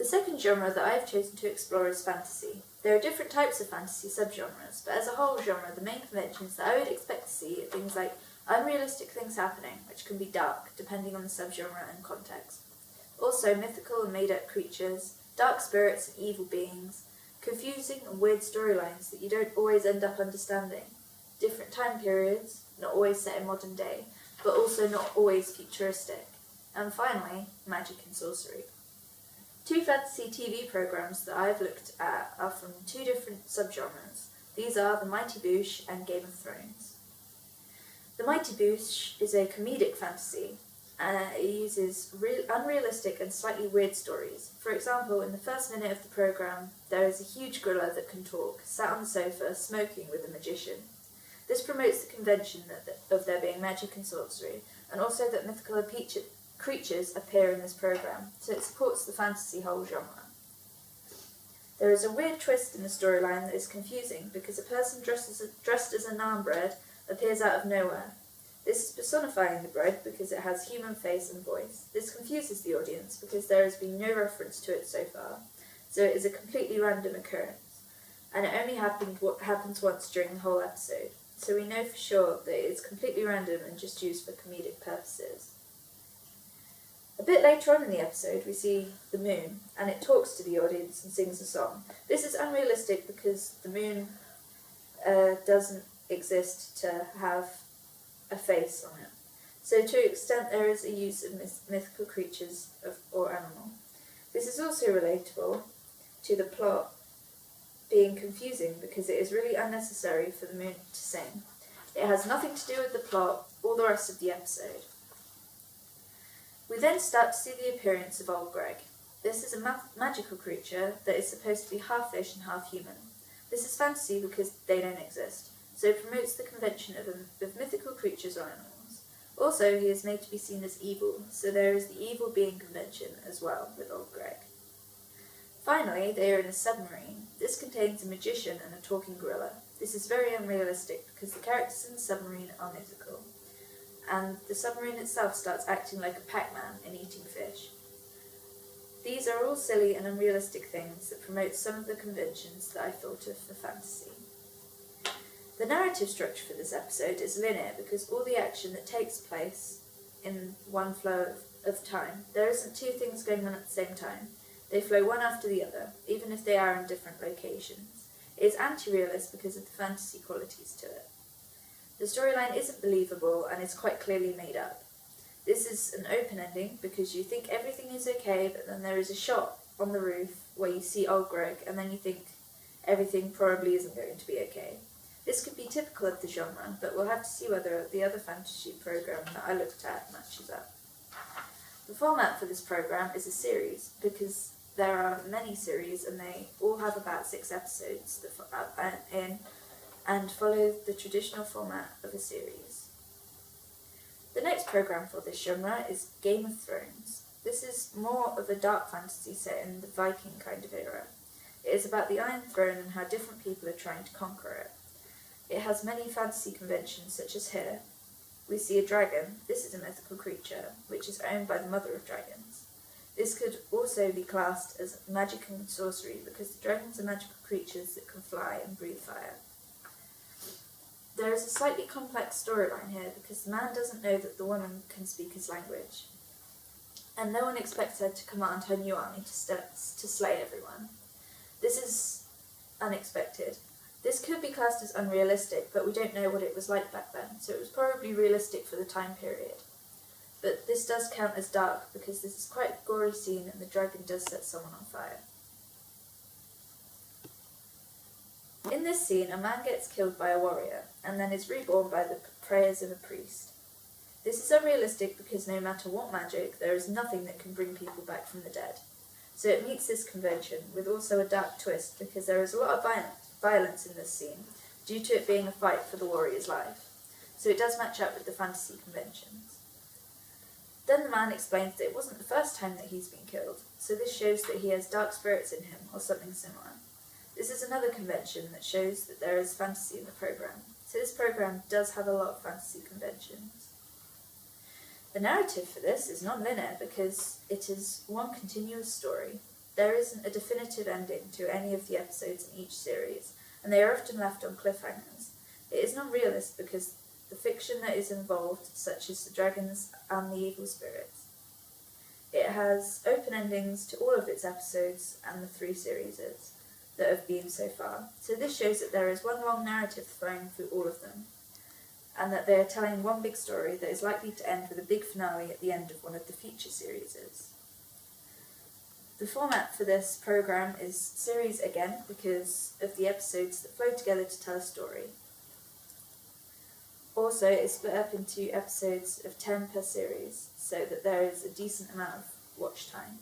The second genre that I have chosen to explore is fantasy. There are different types of fantasy subgenres, but as a whole genre, the main conventions that I would expect to see are things like unrealistic things happening, which can be dark, depending on the subgenre and context. Also, mythical and made-up creatures, dark spirits and evil beings, confusing and weird storylines that you don't always end up understanding, different time periods, not always set in modern day, but also not always futuristic, and finally, magic and sorcery. Two fantasy TV programs that I've looked at are from two different subgenres. These are The Mighty Boosh and Game of Thrones. The Mighty Boosh is a comedic fantasy, and it uses unrealistic and slightly weird stories. For example, in the first minute of the program, there is a huge gorilla that can talk, sat on the sofa, smoking with a magician. This promotes the convention of there being magic and sorcery, and also that mythical creatures appear in this program, so it supports the fantasy whole genre. There is a weird twist in the storyline that is confusing because a person dressed as a naan bread appears out of nowhere. This is personifying the bread because it has human face and voice. This confuses the audience because there has been no reference to it so far, so it is a completely random occurrence, and it only happens once during the whole episode, so we know for sure that it is completely random and just used for comedic purposes. A bit later on in the episode, we see the moon, and it talks to the audience and sings a song. This is unrealistic because the moon doesn't exist to have a face on it. So to an extent there is a use of mythical creatures or animal. This is also relatable to the plot being confusing because it is really unnecessary for the moon to sing. It has nothing to do with the plot or the rest of the episode. We then start to see the appearance of Old Greg. This is a magical creature that is supposed to be half fish and half human. This is fantasy because they don't exist, so it promotes the convention of mythical creatures or animals. Also, he is made to be seen as evil, so there is the evil being convention as well with Old Greg. Finally, they are in a submarine. This contains a magician and a talking gorilla. This is very unrealistic because the characters in the submarine are mythical, and the submarine itself starts acting like a Pac-Man and eating fish. These are all silly and unrealistic things that promote some of the conventions that I thought of for fantasy. The narrative structure for this episode is linear because all the action that takes place in one flow of time. There isn't two things going on at the same time. They flow one after the other, even if they are in different locations. It is anti-realist because of the fantasy qualities to it. The storyline isn't believable and is quite clearly made up. This is an open ending because you think everything is okay, but then there is a shot on the roof where you see Old Greg and then you think everything probably isn't going to be okay. This could be typical of the genre, but we'll have to see whether the other fantasy program that I looked at matches up. The format for this program is a series because there are many series and they all have about 6 episodes and follow the traditional format of a series. The next program for this genre is Game of Thrones. This is more of a dark fantasy set in the Viking kind of era. It is about the Iron Throne and how different people are trying to conquer it. It has many fantasy conventions such as here. We see a dragon. This is a mythical creature, which is owned by the mother of dragons. This could also be classed as magic and sorcery because the dragons are magical creatures that can fly and breathe fire. There is a slightly complex storyline here because the man doesn't know that the woman can speak his language, and no one expects her to command her new army to slay everyone. This is unexpected. This could be classed as unrealistic, but we don't know what it was like back then, so it was probably realistic for the time period. But this does count as dark because this is quite a gory scene and the dragon does set someone on fire. In this scene, a man gets killed by a warrior, and then is reborn by the prayers of a priest. This is unrealistic because no matter what magic, there is nothing that can bring people back from the dead. So it meets this convention, with also a dark twist because there is a lot of violence in this scene, due to it being a fight for the warrior's life. So it does match up with the fantasy conventions. Then the man explains that it wasn't the first time that he's been killed, so this shows that he has dark spirits in him, or something similar. This is another convention that shows that there is fantasy in the program, so this program does have a lot of fantasy conventions. The narrative for this is non-linear because it is one continuous story. there isn't a definitive ending to any of the episodes in each series, and they are often left on cliffhangers. It is non-realist because the fiction that is involved, such as the dragons and the evil spirits. It has open endings to all of its episodes and the 3 series that have been so far, so this shows that there is one long narrative flowing through all of them, and that they are telling one big story that is likely to end with a big finale at the end of one of the future series. The format for this programme is series again because of the episodes that flow together to tell a story. Also, it's split up into episodes of 10 per series, so that there is a decent amount of watch time.